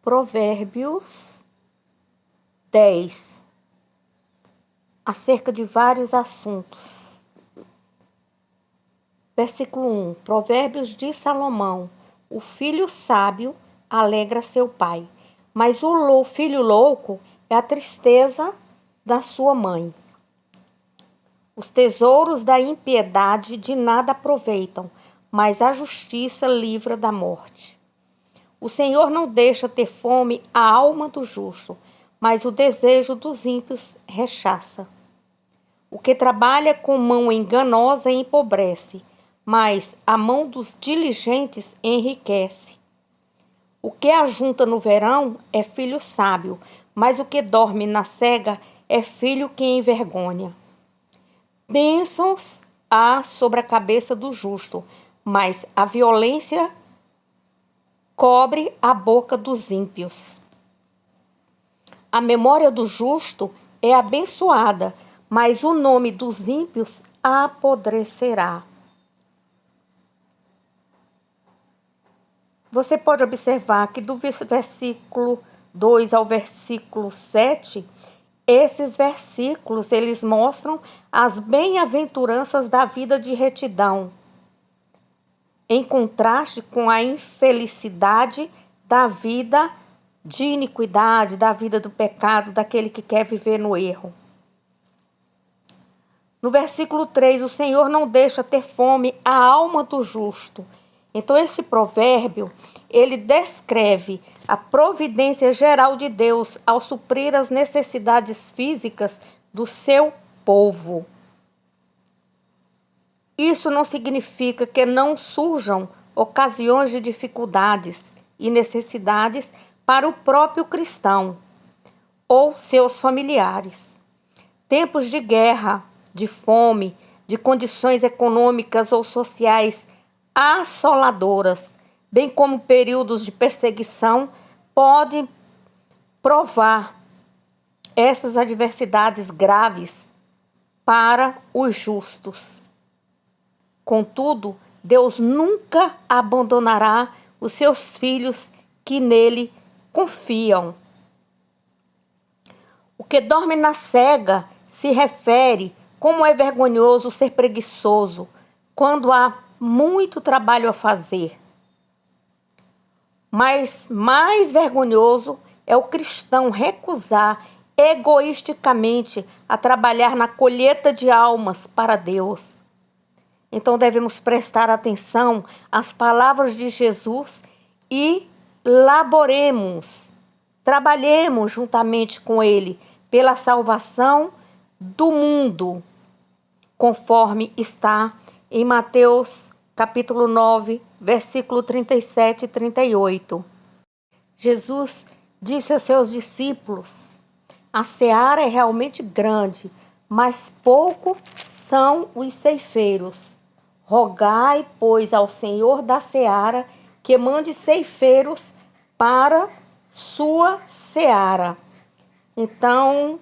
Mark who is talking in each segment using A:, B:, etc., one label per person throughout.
A: Provérbios 10, acerca de vários assuntos. Versículo 1. Provérbios de Salomão. O filho sábio alegra seu pai, mas o filho louco é a tristeza da sua mãe. Os tesouros da impiedade de nada aproveitam, mas a justiça livra da morte. O Senhor não deixa ter fome a alma do justo, mas o desejo dos ímpios rechaça. O que trabalha com mão enganosa empobrece, mas a mão dos diligentes enriquece. O que ajunta no verão é filho sábio, mas o que dorme na cega é filho que envergonha. Bênçãos há sobre a cabeça do justo, mas a violência cobre a boca dos ímpios. A memória do justo é abençoada, mas o nome dos ímpios apodrecerá. Você pode observar que do versículo 2 ao versículo 7, esses versículos eles mostram as bem-aventuranças da vida de retidão, em contraste com a infelicidade da vida de iniquidade, da vida do pecado, daquele que quer viver no erro. No versículo 3, o Senhor não deixa ter fome a alma do justo. Então, este provérbio, ele descreve a providência geral de Deus ao suprir as necessidades físicas do seu povo. Isso não significa que não surjam ocasiões de dificuldades e necessidades para o próprio cristão ou seus familiares. Tempos de guerra, de fome, de condições econômicas ou sociais assoladoras, bem como períodos de perseguição, podem provar essas adversidades graves para os justos. Contudo, Deus nunca abandonará os seus filhos que nele confiam. O que dorme na cega se refere como é vergonhoso ser preguiçoso quando há muito trabalho a fazer. Mas mais vergonhoso é o cristão recusar egoisticamente a trabalhar na colheita de almas para Deus. Então devemos prestar atenção às palavras de Jesus e trabalhemos juntamente com Ele pela salvação do mundo, conforme está em Mateus capítulo 9, versículo 37 e 38. Jesus disse a seus discípulos: a seara é realmente grande, mas pouco são os ceifeiros. Rogai, pois, ao Senhor da seara que mande ceifeiros para sua seara. Então,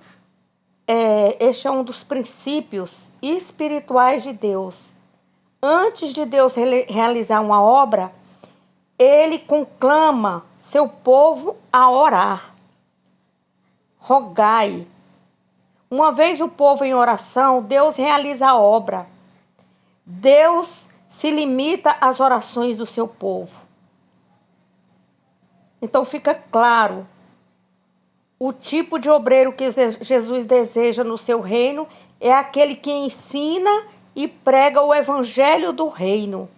A: este é um dos princípios espirituais de Deus. Antes de Deus realizar uma obra, Ele conclama seu povo a orar. Rogai. Uma vez o povo em oração, Deus realiza a obra. Deus se limita às orações do seu povo. Então fica claro o tipo de obreiro que Jesus deseja no seu reino é aquele que ensina e prega o evangelho do reino,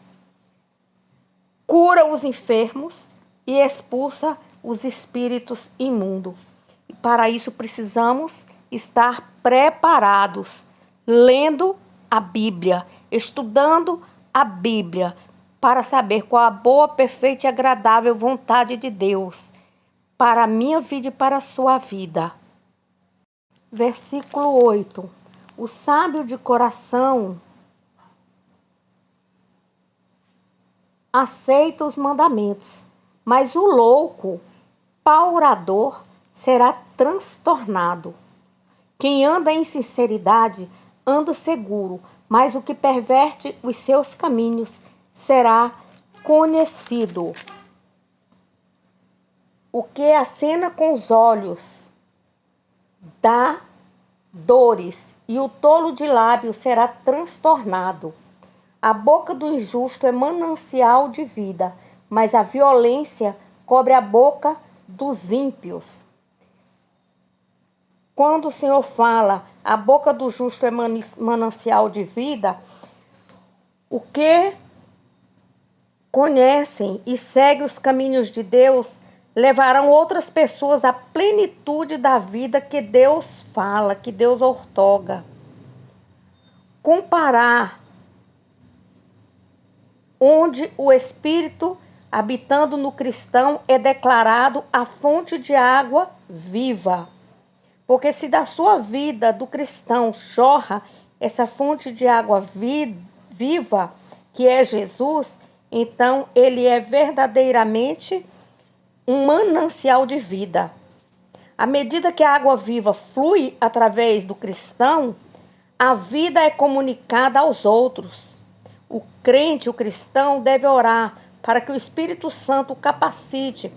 A: cura os enfermos e expulsa os espíritos imundos. E para isso precisamos estar preparados, lendo a Bíblia, estudando a Bíblia, para saber qual a boa, perfeita e agradável vontade de Deus para a minha vida e para a sua vida. Versículo 8. O sábio de coração aceita os mandamentos, mas o louco, paurador, será transtornado. Quem anda em sinceridade anda seguro, mas o que perverte os seus caminhos será conhecido. O que acena com os olhos dá dores, e o tolo de lábios será transtornado. A boca do injusto é manancial de vida, mas a violência cobre a boca dos ímpios. Quando o Senhor fala, a boca do justo é manancial de vida, o que conhecem e seguem os caminhos de Deus levarão outras pessoas à plenitude da vida que Deus fala, que Deus outorga. Comparar onde o Espírito, habitando no cristão, é declarado a fonte de água viva. Porque se da sua vida do cristão jorra essa fonte de água viva, que é Jesus, então ele é verdadeiramente um manancial de vida. À medida que a água viva flui através do cristão, a vida é comunicada aos outros. O crente, o cristão, deve orar para que o Espírito Santo o capacite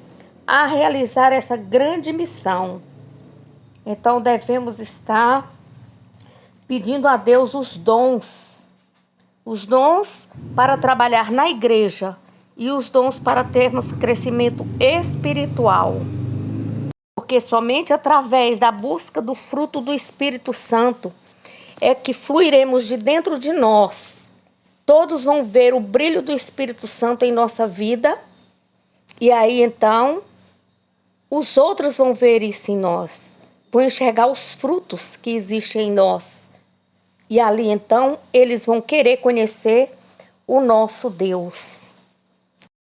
A: a realizar essa grande missão. Então devemos estar pedindo a Deus os dons para trabalhar na igreja e os dons para termos crescimento espiritual. Porque somente através da busca do fruto do Espírito Santo é que fluiremos de dentro de nós. Todos vão ver o brilho do Espírito Santo em nossa vida, e aí então os outros vão ver isso em nós. Vão enxergar os frutos que existem em nós. E ali então eles vão querer conhecer o nosso Deus.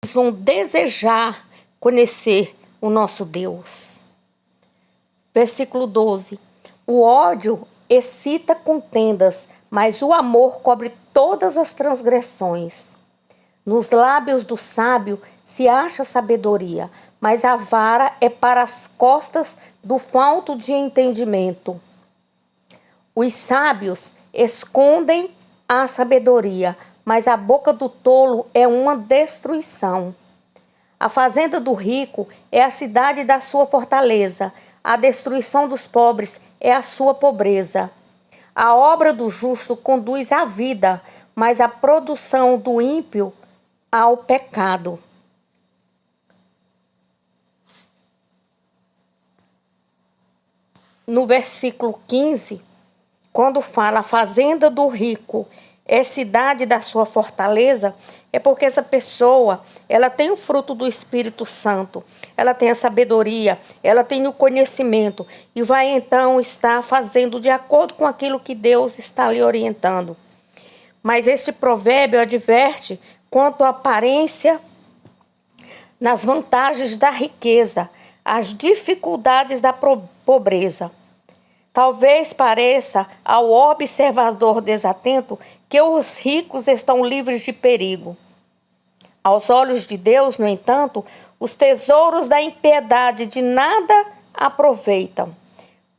A: Eles vão desejar conhecer o nosso Deus. Versículo 12. O ódio excita contendas, mas o amor cobre todas as transgressões. Nos lábios do sábio se acha sabedoria, mas a vara é para as costas do falto de entendimento. Os sábios escondem a sabedoria, mas a boca do tolo é uma destruição. A fazenda do rico é a cidade da sua fortaleza, a destruição dos pobres é a sua pobreza. A obra do justo conduz à vida, mas a produção do ímpio ao pecado. No versículo 15, quando fala a fazenda do rico é cidade da sua fortaleza, é porque essa pessoa, ela tem o fruto do Espírito Santo, ela tem a sabedoria, ela tem o conhecimento e vai então estar fazendo de acordo com aquilo que Deus está lhe orientando. Mas este provérbio adverte quanto à aparência nas vantagens da riqueza, as dificuldades da pobreza. Talvez pareça ao observador desatento que os ricos estão livres de perigo. Aos olhos de Deus, no entanto, os tesouros da impiedade de nada aproveitam.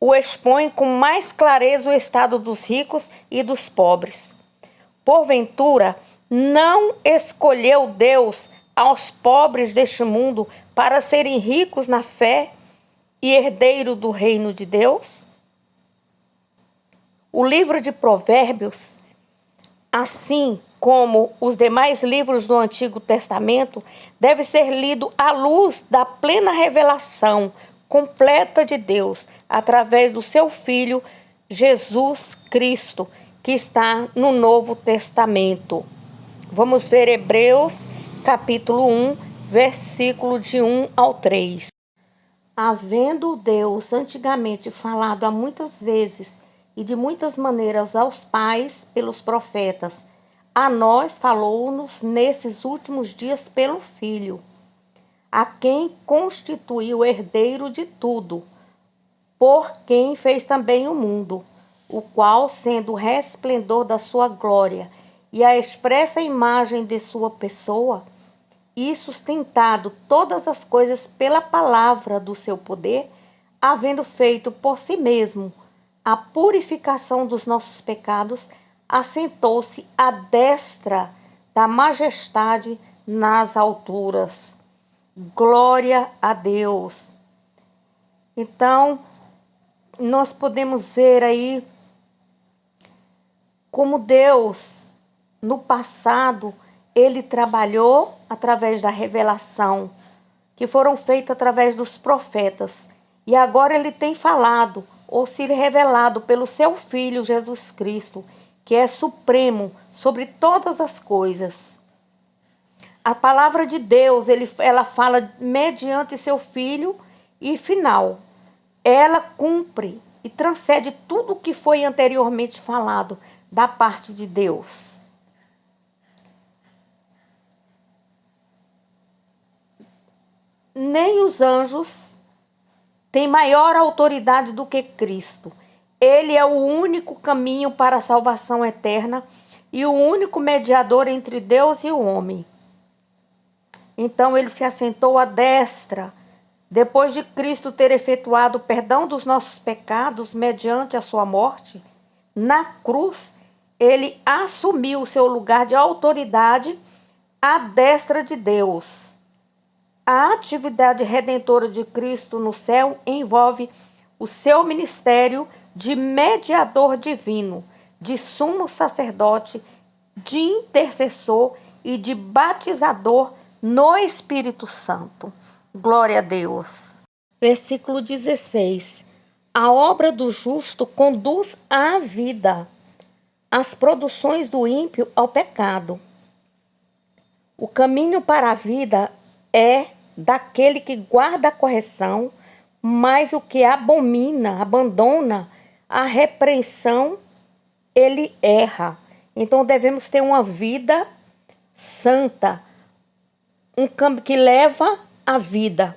A: O expõe com mais clareza o estado dos ricos e dos pobres. Porventura, não escolheu Deus aos pobres deste mundo para serem ricos na fé e herdeiro do reino de Deus? O livro de Provérbios, assim como os demais livros do Antigo Testamento, deve ser lido à luz da plena revelação completa de Deus, através do seu Filho, Jesus Cristo, que está no Novo Testamento. Vamos ver Hebreus, capítulo 1, versículo de 1 ao 3. Havendo Deus antigamente falado há muitas vezes e de muitas maneiras aos pais pelos profetas, a nós falou-nos nesses últimos dias pelo Filho, a quem constituiu herdeiro de tudo, por quem fez também o mundo, o qual, sendo o resplendor da sua glória e a expressa imagem de sua pessoa, e sustentado todas as coisas pela palavra do seu poder, havendo feito por si mesmo a purificação dos nossos pecados, assentou-se à destra da majestade nas alturas. Glória a Deus. Então, nós podemos ver aí como Deus, no passado, ele trabalhou através da revelação, que foram feitas através dos profetas. E agora ele tem falado, ou se revelado pelo seu Filho Jesus Cristo, que é supremo sobre todas as coisas. A palavra de Deus, ela fala mediante seu Filho e final. Ela cumpre e transcende tudo o que foi anteriormente falado da parte de Deus. Nem os anjos têm maior autoridade do que Cristo. Ele é o único caminho para a salvação eterna e o único mediador entre Deus e o homem. Então ele se assentou à destra, depois de Cristo ter efetuado o perdão dos nossos pecados mediante a sua morte. Na cruz, ele assumiu o seu lugar de autoridade à destra de Deus. A atividade redentora de Cristo no céu envolve o seu ministério de mediador divino, de sumo sacerdote, de intercessor e de batizador no Espírito Santo. Glória a Deus. Versículo 16. A obra do justo conduz à vida, as produções do ímpio ao pecado. O caminho para a vida é daquele que guarda a correção, mas o que abandona a repreensão, ele erra. Então devemos ter uma vida santa, um caminho que leva à vida.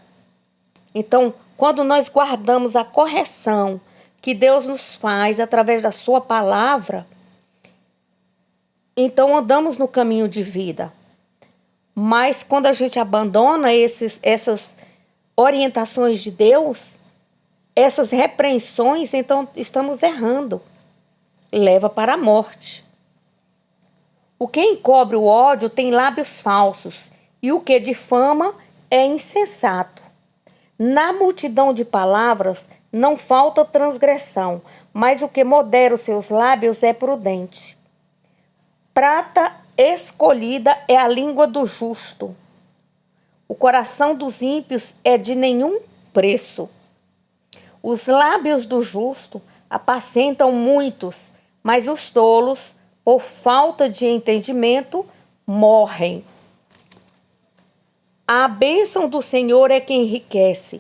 A: Então, quando nós guardamos a correção que Deus nos faz através da sua palavra, então andamos no caminho de vida. Mas quando a gente abandona essas orientações de Deus, essas repreensões, então estamos errando. Leva para a morte. O que encobre o ódio tem lábios falsos, e o que difama é insensato. Na multidão de palavras não falta transgressão, mas o que modera os seus lábios é prudente. Prata escolhida é a língua do justo. O coração dos ímpios é de nenhum preço. Os lábios do justo apacentam muitos, mas os tolos, por falta de entendimento, morrem. A bênção do Senhor é que enriquece,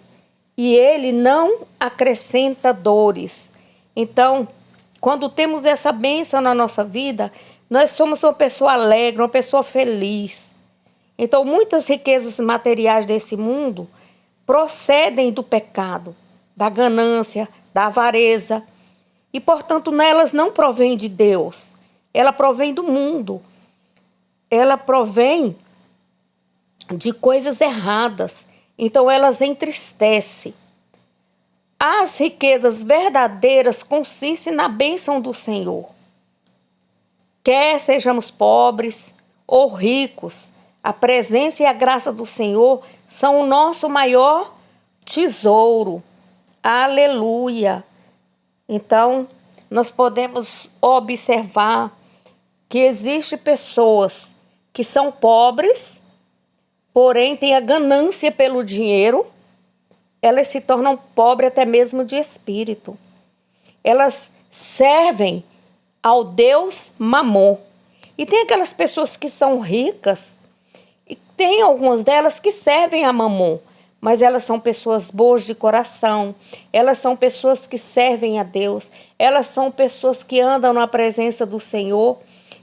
A: e ele não acrescenta dores. Então, quando temos essa bênção na nossa vida, nós somos uma pessoa alegre, uma pessoa feliz. Então, muitas riquezas materiais desse mundo procedem do pecado, da ganância, da avareza. E, portanto, nelas não provém de Deus. Ela provém do mundo. Ela provém de coisas erradas. Então, elas entristecem. As riquezas verdadeiras consistem na bênção do Senhor. Quer sejamos pobres ou ricos, a presença e a graça do Senhor são o nosso maior tesouro. Aleluia! Então, nós podemos observar que existem pessoas que são pobres, porém têm a ganância pelo dinheiro. Elas se tornam pobres até mesmo de espírito. Elas servem ao Deus Mamon. E tem aquelas pessoas que são ricas, e tem algumas delas que servem a Mamon, mas elas são pessoas boas de coração, elas são pessoas que servem a Deus, elas são pessoas que andam na presença do Senhor,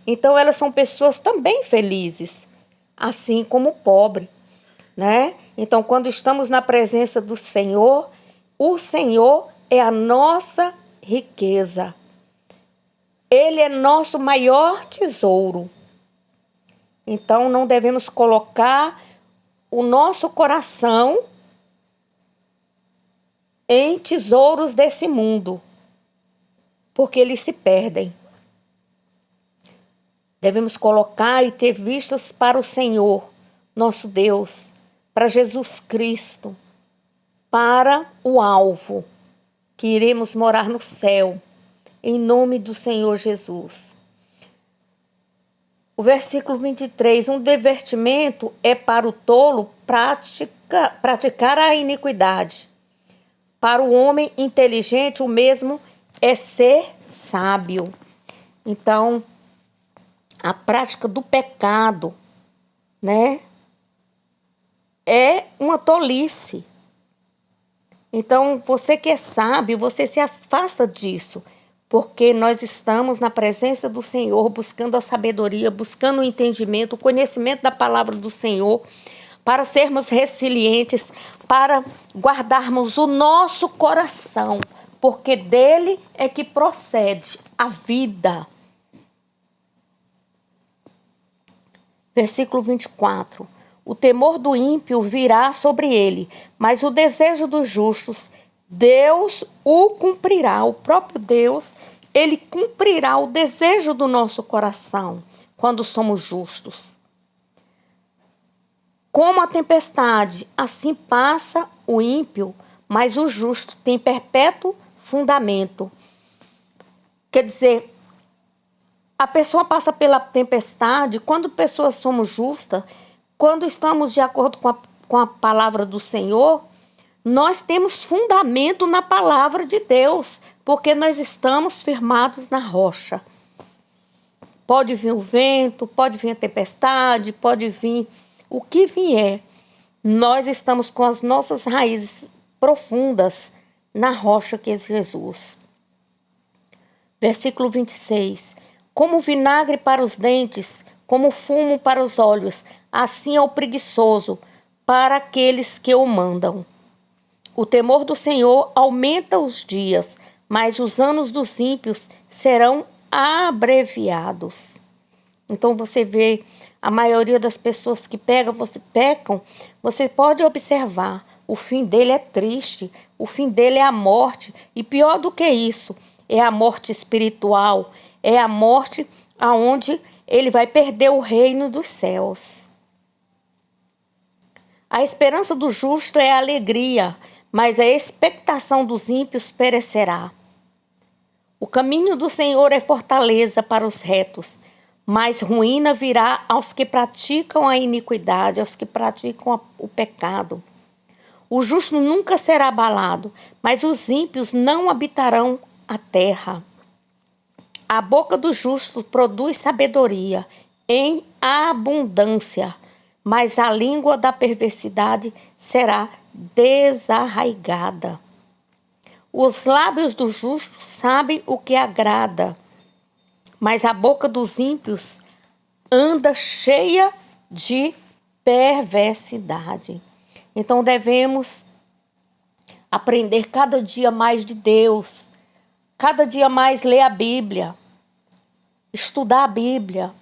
A: então elas são pessoas também felizes, assim como o pobre, né? Então, quando estamos na presença do Senhor, o Senhor é a nossa riqueza. Ele é nosso maior tesouro. Então, não devemos colocar o nosso coração em tesouros desse mundo, porque eles se perdem. Devemos colocar e ter vistas para o Senhor, nosso Deus, para Jesus Cristo, para o alvo, que iremos morar no céu, em nome do Senhor Jesus. O versículo 23, um divertimento é para o tolo praticar a iniquidade. Para o homem inteligente, o mesmo é ser sábio. Então, a prática do pecado, né, é uma tolice. Então, você que é sábio, você se afasta disso, porque nós estamos na presença do Senhor, buscando a sabedoria, buscando o entendimento, o conhecimento da palavra do Senhor, para sermos resilientes, para guardarmos o nosso coração, porque dele é que procede a vida. Versículo 24. O temor do ímpio virá sobre ele, mas o desejo dos justos, Deus o cumprirá. O próprio Deus, ele cumprirá o desejo do nosso coração quando somos justos. Como a tempestade, assim passa o ímpio, mas o justo tem perpétuo fundamento. Quer dizer, a pessoa passa pela tempestade, quando pessoas somos justas, quando estamos de acordo com a palavra do Senhor, nós temos fundamento na palavra de Deus, porque nós estamos firmados na rocha. Pode vir o vento, pode vir a tempestade, pode vir o que vier. Nós estamos com as nossas raízes profundas na rocha que é Jesus. Versículo 26. Como vinagre para os dentes, como fumo para os olhos, assim é o preguiçoso para aqueles que o mandam. O temor do Senhor aumenta os dias, mas os anos dos ímpios serão abreviados. Então você vê a maioria das pessoas que pecam, você pode observar, o fim dele é triste, o fim dele é a morte, e pior do que isso, é a morte espiritual, é a morte aonde ele vai perder o reino dos céus. A esperança do justo é a alegria, mas a expectação dos ímpios perecerá. O caminho do Senhor é fortaleza para os retos, mas ruína virá aos que praticam a iniquidade, aos que praticam o pecado. O justo nunca será abalado, mas os ímpios não habitarão a terra. A boca do justo produz sabedoria em abundância, mas a língua da perversidade será desarraigada. Os lábios do justo sabem o que agrada, mas a boca dos ímpios anda cheia de perversidade. Então devemos aprender cada dia mais de Deus, cada dia mais ler a Bíblia, estudar a Bíblia,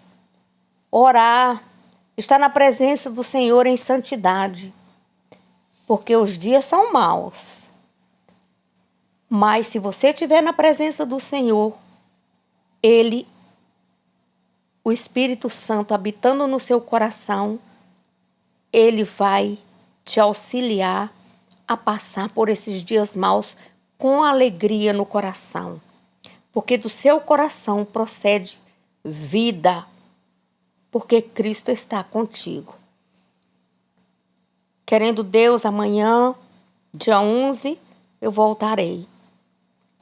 A: orar, estar na presença do Senhor em santidade, porque os dias são maus. Mas se você estiver na presença do Senhor, o Espírito Santo habitando no seu coração, ele vai te auxiliar a passar por esses dias maus com alegria no coração. Porque do seu coração procede vida, porque Cristo está contigo. Querendo Deus, amanhã, dia 11, eu voltarei.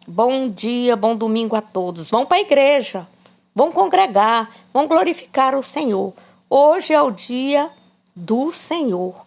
A: Bom dia, bom domingo a todos. Vão para a igreja, vão congregar, vão glorificar o Senhor. Hoje é o dia do Senhor.